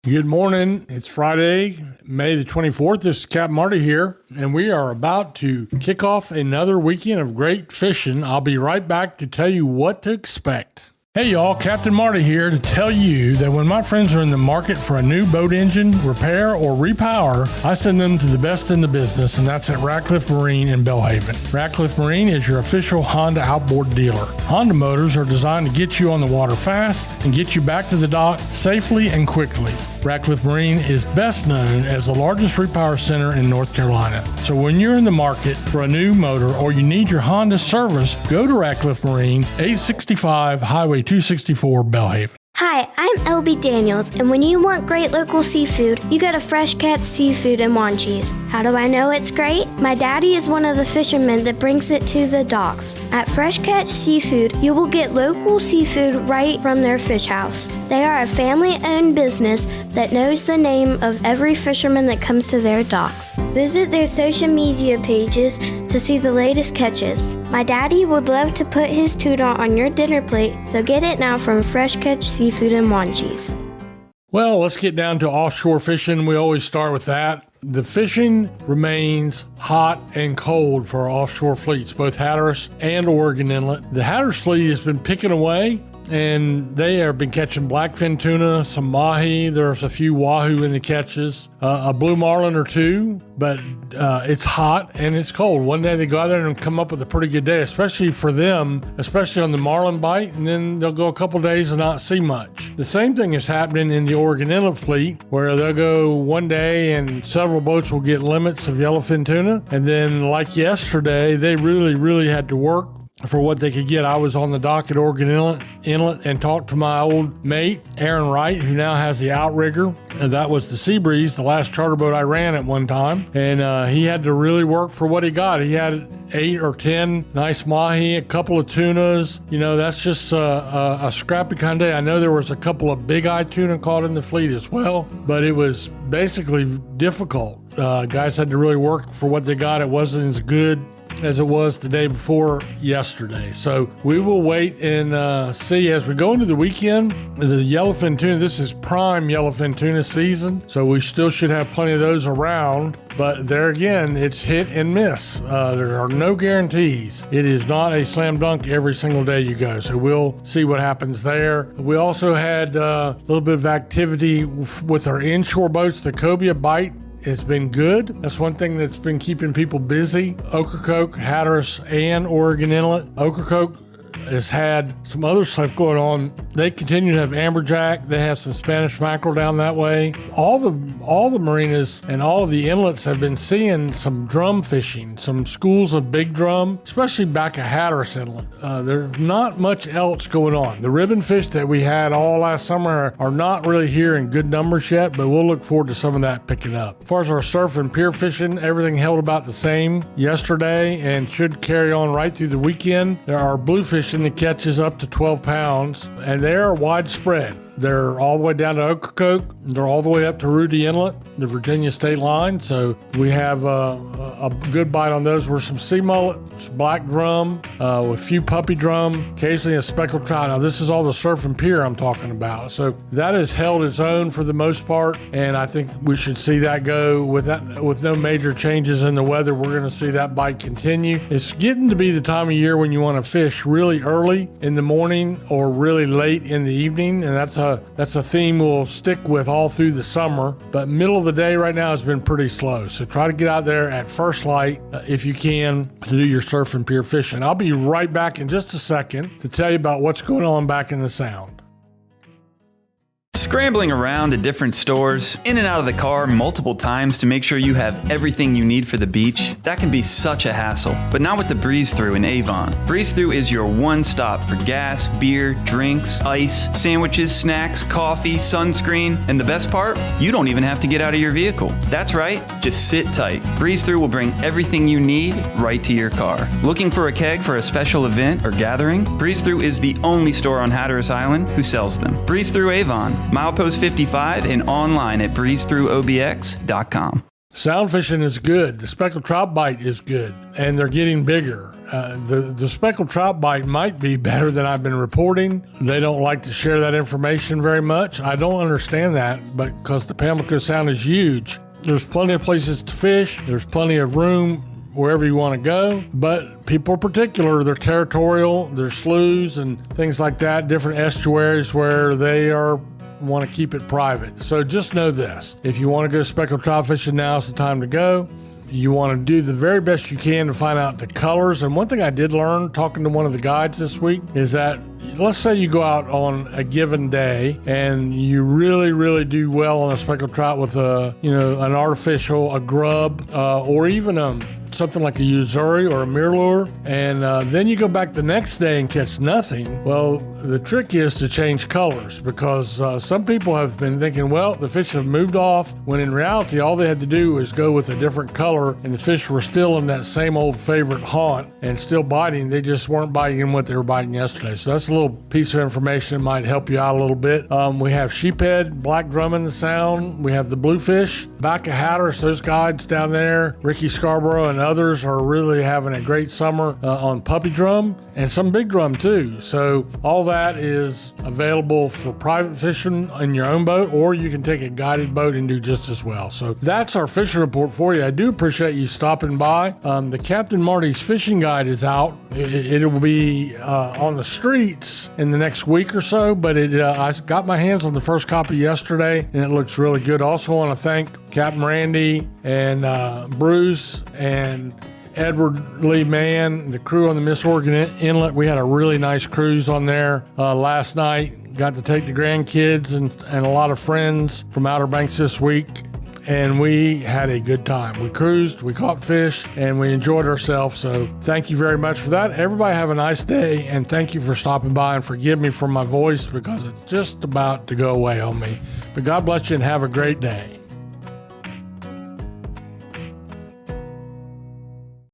Good morning. It's Friday, May the 24th. This is Capt Marty here, and we are about to kick off another weekend of great fishing. I'll be right back to tell you what to expect. Hey y'all, Captain Marty here to tell you that when my friends are in the market for a new boat engine, repair, or repower, I send them to the best in the business, and that's at Ratcliffe Marine in Belhaven. Ratcliffe Marine is your official Honda outboard dealer. Honda motors are designed to get you on the water fast and get you back to the dock safely and quickly. Ratcliffe Marine is best known as the largest repower center in North Carolina. So when you're in the market for a new motor or you need your Honda service, go to Ratcliffe Marine, 865 Highway 264, Belhaven. Hi, I'm LB Daniels, and when you want great local seafood, you go to Fresh Catch Seafood in Wanchese. How do I know it's great? My daddy is one of the fishermen that brings it to the docks. At Fresh Catch Seafood, you will get local seafood right from their fish house. They are a family-owned business that knows the name of every fisherman that comes to their docks. Visit their social media pages to see the latest catches. My daddy would love to put his tuna on your dinner plate, so get it now from Fresh Catch Seafood in Wanchese. Well, let's get down to offshore fishing. We always start with that. The fishing remains hot and cold for our offshore fleets, both Hatteras and Oregon Inlet. The Hatteras fleet has been picking away, and they have been catching blackfin tuna, some mahi. There's a few wahoo in the catches, a blue marlin or two, but it's hot and it's cold. One day they go out there and come up with a pretty good day, especially for them, especially on the marlin bite, and then they'll go a couple days and not see much. The same thing is happening in the Oregon Inlet fleet, where they'll go one day and several boats will get limits of yellowfin tuna, and then like yesterday, they really had to work for what they could get. I was on the dock at Oregon Inlet and talked to my old mate, Aaron Wright, who now has the Outrigger. And that was the Sea Breeze, the last charter boat I ran at one time. And he had to really work for what he got. He had 8 or 10 nice mahi, a couple of tunas. You know, that's just a scrappy kind of day. I know there was a couple of big-eye tuna caught in the fleet as well, but it was basically difficult. Guys had to really work for what they got. It wasn't as good as it was the day before yesterday. So we will wait and see as we go into the weekend. The yellowfin tuna, this is prime yellowfin tuna season, so we still should have plenty of those around. But there again, it's hit and miss. There are no guarantees. It is not a slam dunk every single day you go. So we'll see what happens there. We also had a little bit of activity with our inshore boats. The cobia bite, it's been good. That's one thing that's been keeping people busy. Ocracoke, Hatteras, and Oregon Inlet. Ocracoke has had some other stuff going on. They continue to have amberjack. They have some Spanish mackerel down that way. All the marinas and all of the inlets have been seeing some drum fishing, some schools of big drum, especially back at Hatteras Inlet. There's not much else going on. The ribbon fish that we had all last summer are not really here in good numbers yet, but we'll look forward to some of that picking up. As far as our surf and pier fishing, everything held about the same yesterday and should carry on right through the weekend. There are bluefish in the catches up to 12 pounds, and they're widespread. They're all the way down to Ocracoke. They're all the way up to Rudy Inlet, the Virginia state line. So we have a good bite on those. We're some sea mullet, some black drum, a few puppy drum, occasionally a speckled trout. Now this is all the surf and pier I'm talking about. So that has held its own for the most part, and I think we should see that go with no major changes in the weather. We're going to see that bite continue. It's getting to be the time of year when you want to fish really early in the morning or really late in the evening, and that's a theme we'll stick with all through the summer. But middle of the day right now has been pretty slow. So try to get out there at first light if you can to do your surf and pier fishing. I'll be right back in just a second to tell you about what's going on back in the Sound. Scrambling around to different stores, in and out of the car multiple times to make sure you have everything you need for the beach, that can be such a hassle. But not with the Breeze Through in Avon. Breeze Through is your one stop for gas, beer, drinks, ice, sandwiches, snacks, coffee, sunscreen, and the best part? You don't even have to get out of your vehicle. That's right, just sit tight. Breeze Through will bring everything you need right to your car. Looking for a keg for a special event or gathering? Breeze Through is the only store on Hatteras Island who sells them. Breeze Through Avon, Milepost 55, and online at breezethroughobx.com. Sound fishing is good. The speckled trout bite is good, and they're getting bigger. The speckled trout bite might be better than I've been reporting. They don't like to share that information very much. I don't understand that, but because the Pamlico Sound is huge. There's plenty of places to fish. There's plenty of room wherever you want to go, but people are particular. They're territorial. There's sloughs and things like that, different estuaries where they want to keep it private. So just know this. If you want to go speckled trout fishing, now's the time to go. You want to do the very best you can to find out the colors. And one thing I did learn talking to one of the guides this week is that let's say you go out on a given day and you really, really do well on a speckled trout with an artificial, a grub, or even something like a Usuri or a Mirror, and then you go back the next day and catch nothing. Well, the trick is to change colors, because some people have been thinking, well, the fish have moved off, when in reality, all they had to do was go with a different color, and the fish were still in that same old favorite haunt and still biting. They just weren't biting what they were biting yesterday. So that's a little piece of information that might help you out a little bit. We have sheephead, black drum in the Sound. We have the bluefish, back of Hatteras. Those guides down there, Ricky Scarborough and others, are really having a great summer on puppy drum and some big drum too. So all that is available for private fishing in your own boat, or you can take a guided boat and do just as well. So that's our fishing report for you. I do appreciate you stopping by. The Captain Marty's Fishing Guide is out. It will be on the streets in the next week or so, but I got my hands on the first copy yesterday, and it looks really good. Also want to thank Captain Randy and Bruce and Edward Lee Mann, the crew on the Miss Oregon Inlet. We had a really nice cruise on there last night. Got to take the grandkids and a lot of friends from Outer Banks this week, and we had a good time. We cruised, we caught fish, and we enjoyed ourselves. So thank you very much for that. Everybody have a nice day, and thank you for stopping by, and forgive me for my voice because it's just about to go away on me. But God bless you and have a great day.